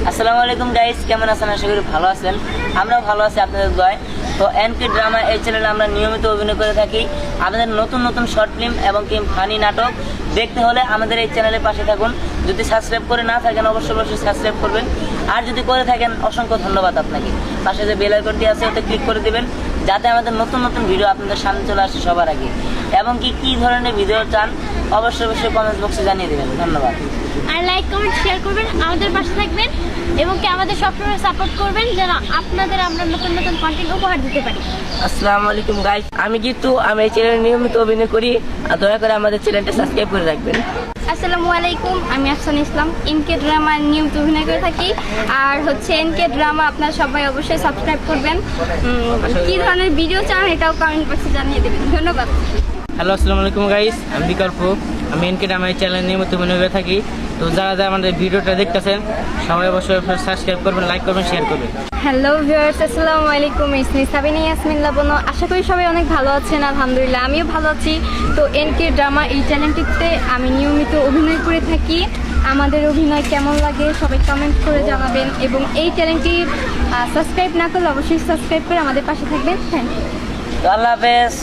আসসালামু আলাইকুম গাইস, কেমন আছেন? আশা করি ভালো আছেন। আমরাও ভালো আছি আপনাদের দোয়ায়। তো এনকে ড্রামা এই চ্যানেলে আমরা নিয়মিত অভিনয় করে থাকি। আমাদের নতুন নতুন শর্ট ফিল্ম এবং কি ফানি নাটক দেখতে হলে আমাদের এই চ্যানেলের পাশে থাকুন। যদি সাবস্ক্রাইব করে না থাকেন অবশ্যই সাবস্ক্রাইব করবেন, আর যদি করে থাকেন অসংখ্য ধন্যবাদ আপনাকে। পাশে যে বেল আইকনটি আছে ওতে ক্লিক করে দিবেন, যাতে আমাদের নতুন নতুন ভিডিও আপনাদের সামনে চলে আসে সবার আগে। এবং কী ধরনের ভিডিও চান অবশ্যই কমেন্ট বক্সে জানিয়ে দেবেন। ধন্যবাদ। আর লাইক কমেন্ট শেয়ার করবেন, আমাদের পাশে থাকবেন এবং কি আমাদের সবসময় সাপোর্ট করবেন যেন আপনাদের আমরা নতুন নতুন কন্টেন্ট উপহার দিতে পারি। আসসালামু আলাইকুম গাইস, আমি কিন্তু আমি এই চ্যানেলে নিয়মিত অভিনয় করি, আর দয়া করে আমাদের চ্যানেলটা সাবস্ক্রাইব করে রাখবেন। আসসালামু আলাইকুম, আমি আফসানা ইসলাম, এনকে ড্রামা নিয়মিত অভিনয় করে থাকি। আর এনকে ড্রামা আপনারা সবাই অবশ্যই সাবস্ক্রাইব করবেন। কী ধরনের ভিডিও চান এটাও কমেন্ট বক্সে জানিয়ে দেবেন। ধন্যবাদ। হ্যালো, আসসালামু আলাইকুম গাইস, আমি বিকল্প। আমি এনকে ড্রামা চ্যানেল নিয়মিত অভিনয় করে থাকি। তো যারা আমাদের ভিডিওটা দেখতেছেন সবাই অবশ্যই সাবস্ক্রাইব করবেন, লাইক করবেন, শেয়ার করবেন। হ্যালো ভিউয়ার্স, আসসালামু আলাইকুম, ইসমি সাবিনা ইয়াসমিন লাবণ্য। আশা করি সবাই অনেক ভালো আছেন। আলহামদুলিল্লাহ আমিও ভালো আছি। তো এনকে ড্রামা এই চ্যানেলটিতে আমি নিয়মিত অভিনয় করে থাকি। আমাদের অভিনয় কেমন লাগে সবাই কমেন্ট করে জানাবেন, এবং এই চ্যানেলটি সাবস্ক্রাইব না করলে অবশ্যই সাবস্ক্রাইব করে আমাদের পাশে থাকবেন। Thank you. আল্লাহ হাফেজ।